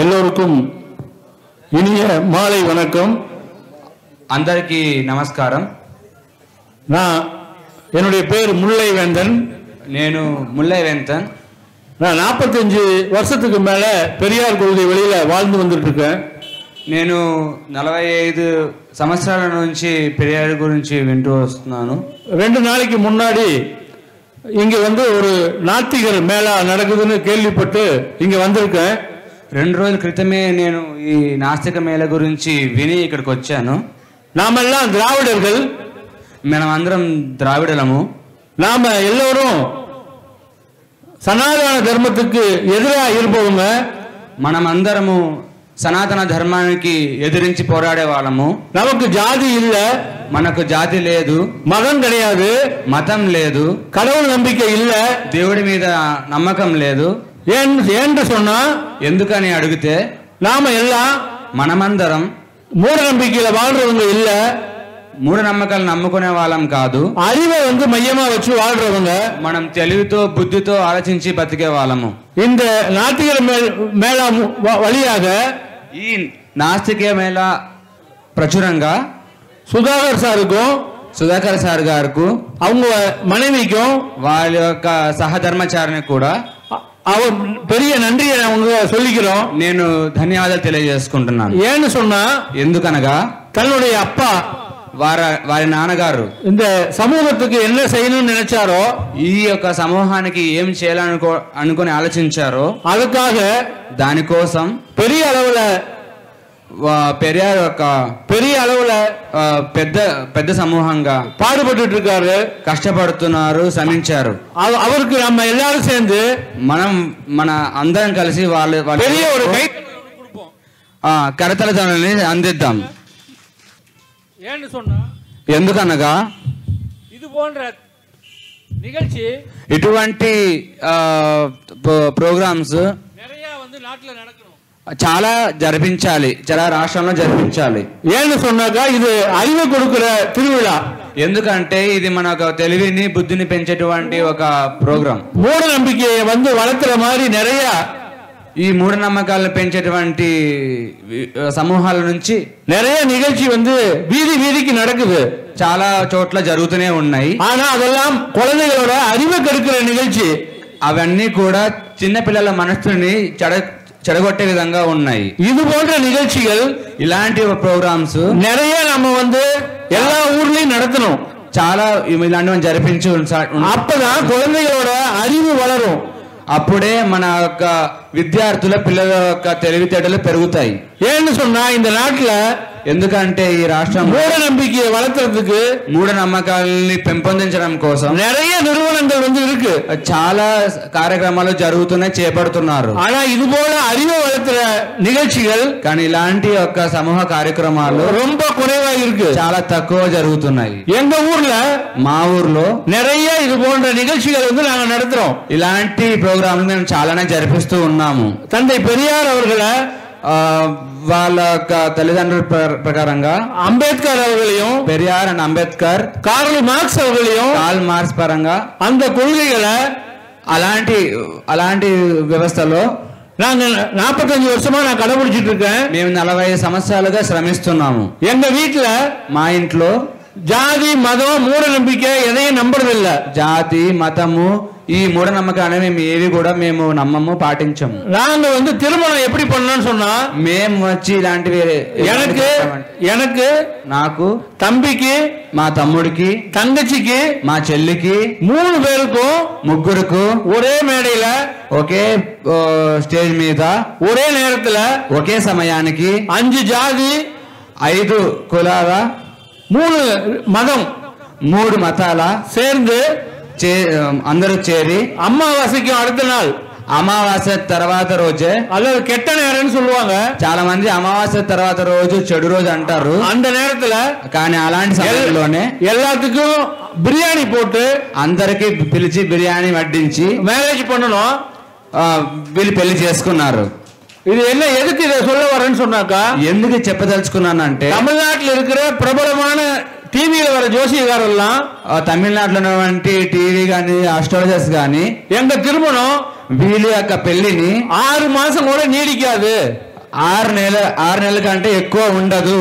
எல்லோருக்கும் இனிய மாலை வணக்கம். అందరికీ నమస్కారం. நான் என்னுடைய பேர் முல்லை வேந்தன். నేను ముల్లై వెంతన్. நான் 45 வருஷத்துக்கு மேல பெரியார் கொள்கை வெளியில வாழ்ந்து வந்துட்டு இருக்கேன். నేను 45 సంవత్సరాల నుంచి పెరియార్ గురించి వింటూ వస్తున్నాను. 2 நாளைக்கு முன்னாடி இங்க வந்து ஒரு நாத்திகர் மேளா நடக்குதுன்னு கேள்விப்பட்டு இங்க வந்திருக்கேன். 2 రోజుల క్రితమే నేను ఈ నాస్తిక మేళ గురించి విని ఇక్కడికి వచ్చాను. நாமெல்லாம் திராவிடர்கள், మనమందరం ద్రావిడలము. நாம எல்லோரும் சனாதன தர்மத்துக்கு எதிராக இருப்பவங்க. మనమందరము సనాతన ధర్మానికి ఎదిరించి పోరాడే వాళ్ళము. நமக்கு ஜாதி இல்ல, మనకు జాతి లేదు, மதம் கிடையாது, మతం లేదు, கடவுள் நம்பிக்கை இல்ல. దేవుడి మీద నమ్మకం లేదు. ஏன்னு சொன்னா ఎందుకని అడిగితే நாம எல்லாம் మనమందరం மூட நம்பிக்கையில வாழ்றவங்க இல்ல, మూఢనమ్మకాలు నమ్ముకునే వాళ్ళం కాదు. அறிவை வந்து மையமா வச்சு வாழ்றவங்க. మనం తెలివితో బుద్ధితో ఆలోచించి బతికే వాళ్ళము. இந்த நாத்திகர் மேளா வழியாக ఈ నాస్తిక మేళ ప్రచురంగా சுதாகர் சாருக்கும் సుధాకర్ సార్ గారికి அவங்க மனைவிக்கும் వాళ్ళ యొక్క సహధర్మచారిని కూడా அவர் பெரிய நன்றியை அவங்க சொல்லிக்கிறோம். నేను ధన్యవాదాలు తెలియజేసుకుంటున్నాను. ஏன்னு சொன்னா ఎందుకనగా தன்னுடைய அப்பா వారి నాన్నగారు இந்த சமூகத்துக்கு என்ன செய்யணும்னு நினைச்சாரோ, ఈ యొక్క సమూహానికి ఏం చేయాలనుకొని ఆలోచించారో அதுக்காக దానికోసం பெரிய அளவுல పెరియార్ యొక్క பெரிய அளவுல పెద్ద సమూహంగా பாடுபட்டு இருக்காரு, కష్టపడుతున్నారు, శ్రమించారు. அவருக்கு நம்ம எல்லாரும் சேர்ந்து మన అందరం కలిసి వాళ్ళు பெரிய ஒரு கை కరతలతోని అందిద్దాం. ஏன்னு சொன்னா ఎందుకనగా இது போன்ற நிகழ்ச்சி ఇటువంటి ప్రోగ్రామ్స్ நிறைய வந்து நாட்டுல நடக்கணும், చాలా జరిపించాలి, చాలా రాష్ట్రంలో జరిపించాలి. ஏன்னு சொன்னாக்கா இது அறிவு கொடுக்கிற திருவிழா. ఎందుకంటే ఇది మన తెలివిని బుద్ధిని పెంచేటువంటి ఒక ప్రోగ్రాం. மூட நம்பிக்கையை வந்து வளர்த்துற மாதிரி நிறைய ఈ మూఢనమ్మకాలను పెంచేటువంటి సమూహాల నుంచి நிறைய நிகழ்ச்சி வந்து வீதி வீதிக்கு நடக்குது, చాలా చోట్ల జరుగుతూనే ఉన్నాయి. ஆனா அதெல்லாம் குழந்தைகளோட அறிவை கெடுக்கிற நிகழ்ச்சி. అవన్నీ కూడా చిన్న పిల్లల మనస్సుని చెడగొట్టే విధంగా ఉన్నాయి. இது போன்ற நிகழ்ச்சிகள், ఇలాంటి ప్రోగ్రామ్స్ நிறைய நம்ம வந்து எல்லா ஊர்லயும் நடத்தணும். చాలా ఇలాంటివి జరిపించి அப்பதான் குழந்தைகளோட அறிவு வளரும். అప్పుడే మన యొక్క విద్యార్థుల పిల్లల యొక్క తెలివితేటలు పెరుగుతాయి. ஏன்னு சொன்னா இந்த நாட்டுல ఎందుకంటే ఈ రాష్ట్రం மூட நம்பிக்கையை வளர்த்துறதுக்கு, మూఢనమ్మకాలని పెంపొందించడం కోసం நிறைய நிறுவனங்கள் வந்து இருக்கு, చాలా కార్యక్రమాలు జరుగుతున్నాయి, చేపడుతున్నారు. ஆனா இது போல அறிவை வளர்த்துற நிகழ்ச்சிகள் కానీ ఇలాంటి యొక్క సమూహ కార్యక్రమాలు ரொம்ப குறைவா இருக்கு, చాలా తక్కువ జరుగుతున్నాయి. எங்க ஊர்ல మా ఊర్లో நிறைய இது போன்ற நிகழ்ச்சிகள் வந்து நாங்க நடத்துறோம். ఇలాంటి ప్రోగ్రాంలు మేము చాలానే జరిపిస్తూ ఉన్నాము. தந்தை பெரியார் அவர்களை, వాళ్ళ యొక్క తల్లిదండ్రుల ప్రకారంగా అంబేద్కర్ அவர்களையும், Periyar and Ambedkar, Karl Marx அவர்களையும், కాల్ మార్క్స్ పరంగా அந்த கொள்கைகளை అలాంటి వ్యవస్థలో நாங்க 45 வருஷமா நான் கடைபிடிச்சிட்டு இருக்கேன். మేము 45 సంవత్సరాలుగా శ్రమిస్తున్నాము. எங்க வீட்டுல మా ఇంట్లో ஜாதி மதம் மூட நம்பிக்கை எதையும் நம்புறதில்ல. జాతి మతము ఈ మూఢనమ్మకాలు మేము ఏవి కూడా మేము నమ్మము, పాటించము. நாங்க வந்து திருமணம் எப்படி பண்ணணும்னு சொன்னா, మేము వచ్చి ఇలాంటివి எனக்கு నాకు, தம்பிக்கு, మా తమ్ముడికి, தங்கச்சிக்கு, మా చెల్లికి, 3 பேருக்கும் ముగ్గురుకు ஒரே மேடையில, ఒకే స్టేజ్ మీద, ஒரே நேரத்துல, ఒకే సమయానికి 5 ஜாதி, 5 కులాల, 3 மதம், 3 మతాల சேர்ந்து అందరూ చేరి அமாவாசைக்கும் அடுத்த நாள், అమావాస్య తర్వాత రోజే, அல்லது கெட்ட நேரம்னு சொல்லுவாங்க, చాలా మంది అమావాస్య తర్వాత రోజు చెడు రోజు అంటారు. அந்த நேரத்துல కానీ అలాంటి సమయంలోనే எல்லாத்துக்கும் பிரியாணி போட்டு అందరికి పిలిచి బిర్యానీ వడ్డించి மேரேஜ் பண்ணணும். వీళ్ళు పెళ్లి చేసుకున్నారు. இது என்ன, எதுக்கு இதை சொல்ல வரேன்னு சொன்னாக்கா, ఎందుకు చెప్పదలుచుకున్నానంటే தமிழ்நாட்டில் இருக்கிற பிரபலமான டிவியில வர ஜோசியக்காரெல்லாம் తమిళనాడులో ఉన్నటువంటి టీవీ కానీ, ఆస్ట్రాలజర్స్ కానీ எங்க திருமணம் వీళ్ళ యొక్క పెళ్లిని 6 మాసం కూడా నీడికాது. 6 నెలల కంటే ఎక్కువ ఉండదు.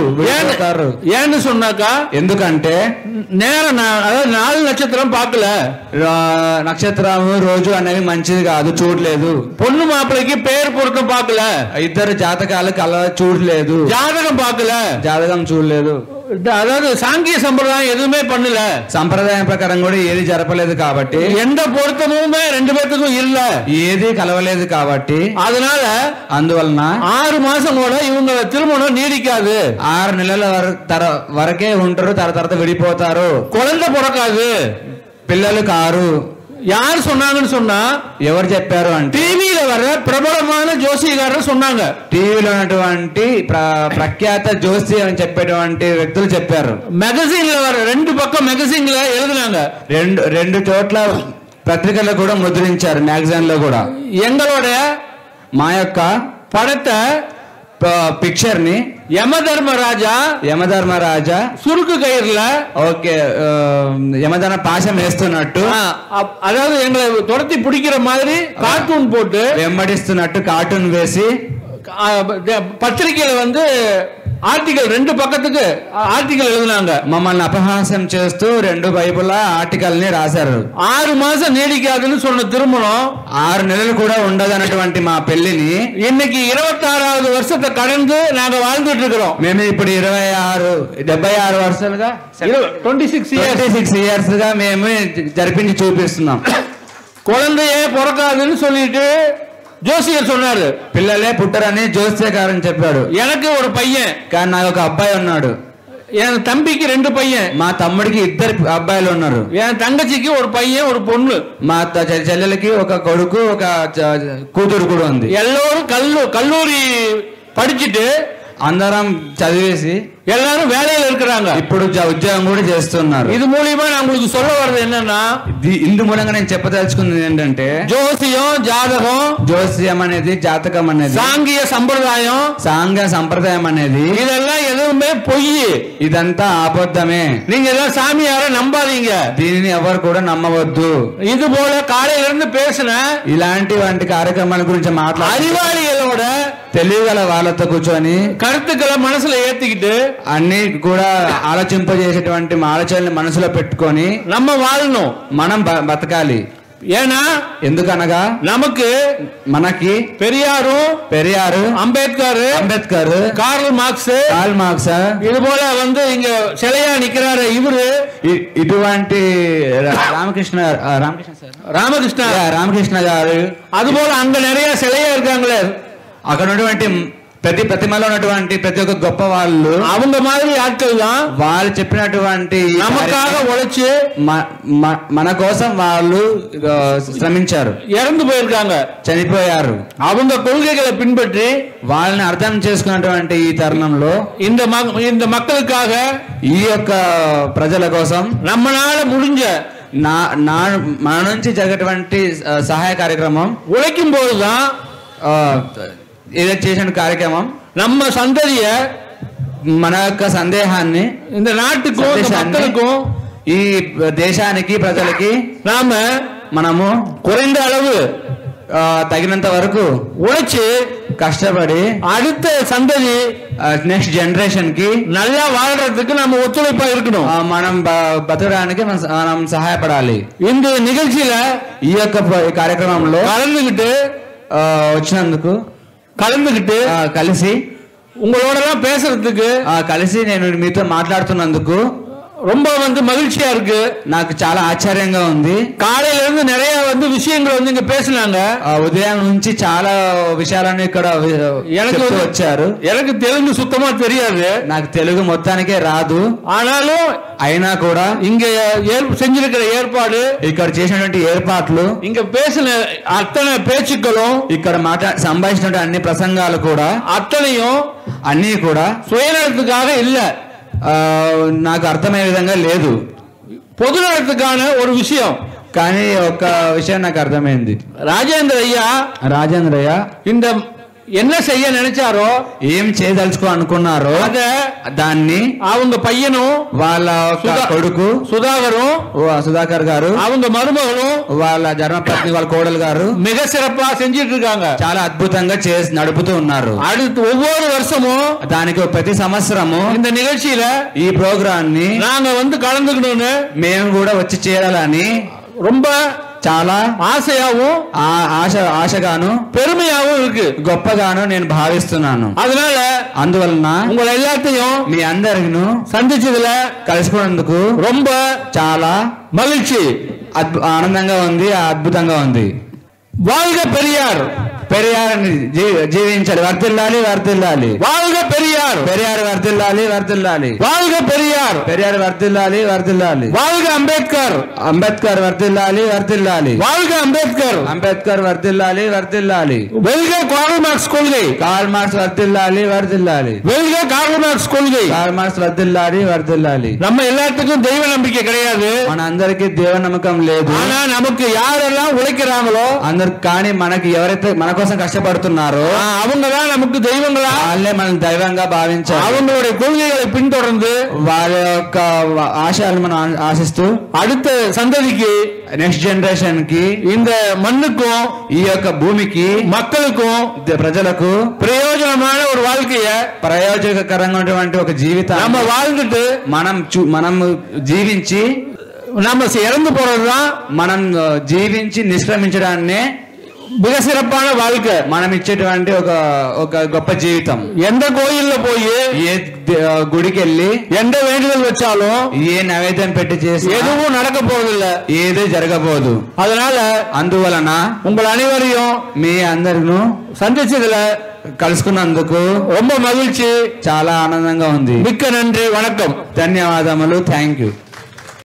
ஏன்னு சொன்னாக்கா, ఎందుకంటే நேரம் அதாவது 4 நட்சத்திரம் பார்க்கல, నక్షత్రం రోజు అనేది మంచిది కాదు, చూడలేదు. பொண்ணு மாப்பிளைக்கு பேர் பொருத்தம் பார்க்கல, ఇద్దరు జాతకాలు చూడలేదు, ஜாதகம் பார்க்கல, జాతకం చూడలేదు. அதாவது சாங்கிய சம்பிரதாயம் எதுவுமே பண்ணல, సంప్రదాయం ప్రకారం కూడా ఏది జరపలేదు కాబట్టి, எந்த பொருத்தமுமே 2 பேத்துக்கும் இல்ல, ఏది కలవలేదు కాబట్టి, அதனால అందువలన 6 మాసం కూడా ఇవங்க திருமணம் நீடிக்காது. 6 నెలల వరకే ఉంటారు, తర్వాత విడిపోతారు. குழந்தை பிறக்காது, పిల్లలు కారు. யார் சொன்னாங்கன்னு சொன்னா, ఎవరు చెప్పారు అంటే டிவியில வர பிரபலமான ஜோசியக்காரர் சொன்னாங்க. టీవీలో ఉన్నటువంటి ప్రఖ్యాత జోసి అని చెప్పేటువంటి వ్యక్తులు చెప్పారు. மெகசின்ல வர 2 பக்கம் மெகசின்ல எழுதுனாங்க, రెండు చోట్ల పత్రికల్లో కూడా ముద్రించారు, మ్యాగజైన్ లో కూడా. எங்களோட మా యొక్క படத்தை పిక్చర్ ని యమధర్మరాజా சுருக்கு கயிறுல ఓకే యమధర్మ పాశం వేస్తున్నట్టు, அதாவது எங்களை துரத்தி பிடிக்கிற மாதிரி கார்ட்டூன் போட்டு వెంబడిస్తున్నట్టు కార్టూన్ వేసి பத்திரிகையில வந்து ఆర్టికల్ 2 పక్కத்துக்கு ఆర్టికల్ எழுதினாங்க. మమ్మల్ని అపహాస్యం చేస్తూ 2 వైపులా ఆర్టికల్ ని రాశారు. 6 మాసం నీడికాదుன்னு சொன்ன திருமணம் 6 నెలలు కూడా ఉండదన్నటువంటి మా పెళ్లిని இன்னைக்கு 26வது வருஷத்தை கடந்து நாங்க வாழ்ந்துட்டு இருக்கிறோம். మేము ఇప్పుడు 76 వర్షాలుగా 26 ఇయర్స్ గా మేము జరిపించి చూపిస్తున్నాం. குழந்தையே பிறக்காதுன்னு சொல்லிட்டு జోసియర్ சொன்னாரு, పిల్లలే పుట్టరని జోస్యకారని చెప్పాడు. எனக்கு ஒரு பையன், కానీ నాకు ఒక అబ్బాయి ఉన్నాడు. என் தம்பிக்கு 2 பையன், మా తమ్ముడికి 2 అబ్బాయిలు ఉన్నారు. என் தங்கச்சிக்கு ஒரு பையன் ஒரு பொண்ணு, మా చెల్లెలకి ఒక కొడుకు ఒక కూతురు కూడా ఉంది. எல்லோரும் கல்லூரி படிச்சுட்டு అందరం చదివేసి எல்லாரும் வேலையில இருக்கிறாங்க. ఇప్పుడు ఉద్యోగం కూడా చేస్తున్నారు. இது மூலியமா நான் உங்களுக்கு சொல்ல வர்றது என்னன்னா, ఇందు మూలంగా నేను చెప్పదలుచుకున్నది ఏంటంటే, ஜோசியம் ஜாதகம், జోస్యం అనేది జాతకం అనేది, சாங்கிய சம்பிரதாயம், సాంఘ్య సంప్రదాయం అనేది இதெல்லாம் ఎదురుమే పొయ్యి, ఇదంతా అబద్ధమే. நீங்க எல்லாம் சாமியார நம்பாதீங்க. దీనిని ఎవరు కూడా నమ్మవద్దు. இது போல காலையில இருந்து பேசின ఇలాంటి వంటి కార్యక్రమాల గురించి మాట్లాడి அறிவாளிகளோட తెలియగల వాళ్ళతో కూర్చొని కరుతుక్களை మనసులో ఏత్తికిட்டு అన్ని కూడా ఆలోచింపజేసేటువంటి ఆలోచనలు మనసులో పెట్టుకొని நம்ம வாழணும், మనం బతకాలి. ஏன்னா ఎందుకనగా మనకి పెరియారు, అంబేద్కర్, கார்ல் மார்க்ஸ் இது போல வந்து இங்க சிலையா நிக்கிறாரு இவரு, ఇటువంటి రామకృష్ణ గారు, அது போல அங்க நிறைய சிலையா இருக்காங்களே, అక్కడ ఉన్నటువంటి ప్రతిమలో ఉన్నటువంటి ప్రతి ఒక్క గొప్ప వాళ్ళు அவங்க மாதிரி ஆட்கள் தான் వాళ్ళు చెప్పినటువంటి நமக்காக உழைச்சு మన కోసం వాళ్ళు శ్రమించారు, இறந்து போயிருக்காங்க, చనిపోయారు. அவங்க கொள்கைகளை பின்பற்றி వాళ్ళని అర్థం చేసుకున్నటువంటి ఈ తరుణంలో இந்த மக்களுக்காக ఈ యొక్క ప్రజల కోసం நம்மளால முடிஞ்ச మన నుంచి జరిగేటువంటి సహాయ కార్యక్రమం உழைக்கும் போதுதான் ఏదో చేసిన కార్యక్రమం நம்ம సంతதிయ మన యొక్క సందేహాన్ని இந்த நாட்டுக்கும் மக்களுக்கும் ఈ దేశానికి ప్రజలకి మనము குறைந்த அளவு తగినంత వరకు உழைச்சு కష్టపడి அடுத்த சந்ததி నెక్స్ట్ జనరేషన్ కి நல்லா வாழ்றதுக்கு நம்ம ஒத்துழைப்பா இருக்கணும். మనం బతకడానికి మనం సహాయపడాలి. இந்த நிகழ்ச்சியில ఈ యొక్క కార్యక్రమంలో వచ్చినందుకు కలిసి உங்களோட பேசுறதுக்கு కలిసి నేను మీతో మాట్లాడుతున్నందుకు ரொம்ப வந்து மகிழ்ச்சியா இருக்கு. నాకు చాలా ఆశ్చర్యంగా ఉంది. కాலையில இருந்து நிறைய வந்து விஷயங்கள் வந்து இங்க பேசினாங்க. ఉదయం నుంచి చాలా విషయాలను ఇక్కడ వచ్చారు. எனக்கு తెలుగు சுத்தமா தெரியாது, నాకు తెలుగు మొత్తానికే రాదు. ஆனாலும் అయినా కూడా இங்க செஞ்சிருக்கிற ஏற்பாடு, ఇక్కడ చేసినటువంటి ఏర్పాట్లు, இங்க பேசின அத்தனை பேச்சுக்களும், ఇక్కడ సంభాషించిన అన్ని ప్రసంగాలు కూడా అత్తனையும் అన్ని కూడా சுயநலத்துக்காக இல்ல, నాకు అర్థమయ్యే విధంగా లేదు, పొదునడతకాన ఒక విషయం. కానీ ఒక విషయం నాకు అర్థమైంది. రాజేంద్రయ్య இந்த என்ன செய்ய நினைச்சாரோ ఏం చేయదలుచుకో అనుకున్నారో అద దాన్ని அவங்க பையனும் వాళ్ళ కొడుకు సుధాకర్ గారు அவங்க మరుమగளும் వాళ్ళ ధర్మపత్ని వాళ్ళ కోడలు గారు மிக சிறப்பா செஞ்சிட்டு இருக்காங்க. చాలా అద్భుతంగా నడుపుతూ ఉన్నారు. அடுத்து ஒவ்வொரு வருஷமும் దానికి ప్రతి సంవత్సరము இந்த நிகழ்ச்சியில ఈ ప్రోగ్రామ్ ని நாங்க வந்து கலந்துக்கணும்னு మేము కూడా వచ్చి చేరాలని ரொம்ப చాలా ఆశయాவும் ఆశగాను பெருமையாவும் இருக்கு, గొప్పగాను నేను భావిస్తున్నాను. அதனால అందువలన உங்களை எல்லாத்தையும் మీ అందరిను சந்திச்சதுல కలుసుకున్నందుకు ரொம்ப చాలా மகிழ்ச்சி, ఆనందంగా ఉంది, అద్భుతంగా ఉంది. வாழ்க பெரியார், పెరియార్ జీవించాలి, వర్ధిల్లాలి వర్ధిల్లాలి. வாழ்க பெரியார், పెరియార్ వర్ధిల్లాలి వర్ధిల్లాలి. வாழ்க பெரியார், పెరియార్ వర్ధిల్లాలి వర్ధిల్లాలి. வாழ்க అంబేద్కర్, అంబేద్కర్ వర్ధిల్లాలి వర్ధిల్లాలి. வாழ்க అంబేద్కర్, అంబేద్కర్ వర్ధిల్లాలి వర్ధిల్లాలి. வெல்க கார்ல் மார்க்ஸ் கொள்கை, కార్ల్ మార్క్స్ వర్ధిల్లాలి వర్ధిల్లాలి. வெல்க கார்ல் மார்க்ஸ் கொள்கை. కార్ల్ మార్క్స్ వర్ధిల్లాలి వర్ధిల్లాలి. நம்ம எல்லாத்துக்கும் தெய்வ நம்பிக்கை கிடையாது, మన అందరికీ దేవ నమ్మకం లేదు. ஆனா நமக்கு யாரெல்லாம் உழைக்கிறாங்களோ అందరు కానీ మనకి ఎవరైతే మన కోసం కష్టపడుతున్నారో அவங்கதான் நமக்கு தெய்வங்களா, వాళ్ళే మనం దైవంగా భావించాలి. அவங்களுடைய கொள்கைகளை பின்தொடர்ந்து వాళ్ళ యొక్క ఆశయాలు మనం ఆశిస్తూ அடுத்த சந்ததிக்கு, నెక్స్ట్ జనరేషన్ కి, இந்த மண்ணுக்கும் ఈ యొక్క భూమికి, மக்களுக்கும் ప్రజలకు பிரயோஜனமான ஒரு வாழ்க்கைய ప్రయోజనకరంగా ఉన్నటువంటి ఒక జీవితాన్ని நம்ம வாழ்ந்துட்டு మనం జీవించి நம்ம இறந்து போறதுதான் మనం జీవించి నిష్క్రమించడాన్నే மிக சிறப்பான வாழ்க்கை. మనం ఇచ్చేటువంటి ఒక గొప్ప జీవితం. எந்த கோயில்ல போய் ఏ గుడికి వెళ్ళి எந்த வேண்டுதல் வச்சாலும் ఏ నైవేద్యం పెట్టి చేసి எதுவும் நடக்க போவதில்லை, ఏది జరగబోదు. அதனால అందువలన உங்கள் అనివரையும் మీ అందరిను சந்திச்சதுல కలుసుకున్నందుకు ரொம்ப மகிழ்ச்சி, చాలా ఆనందంగా ఉంది. மிக்க நன்றி, வணக்கம், ధన్యవాదములు, థ్యాంక్ యూ.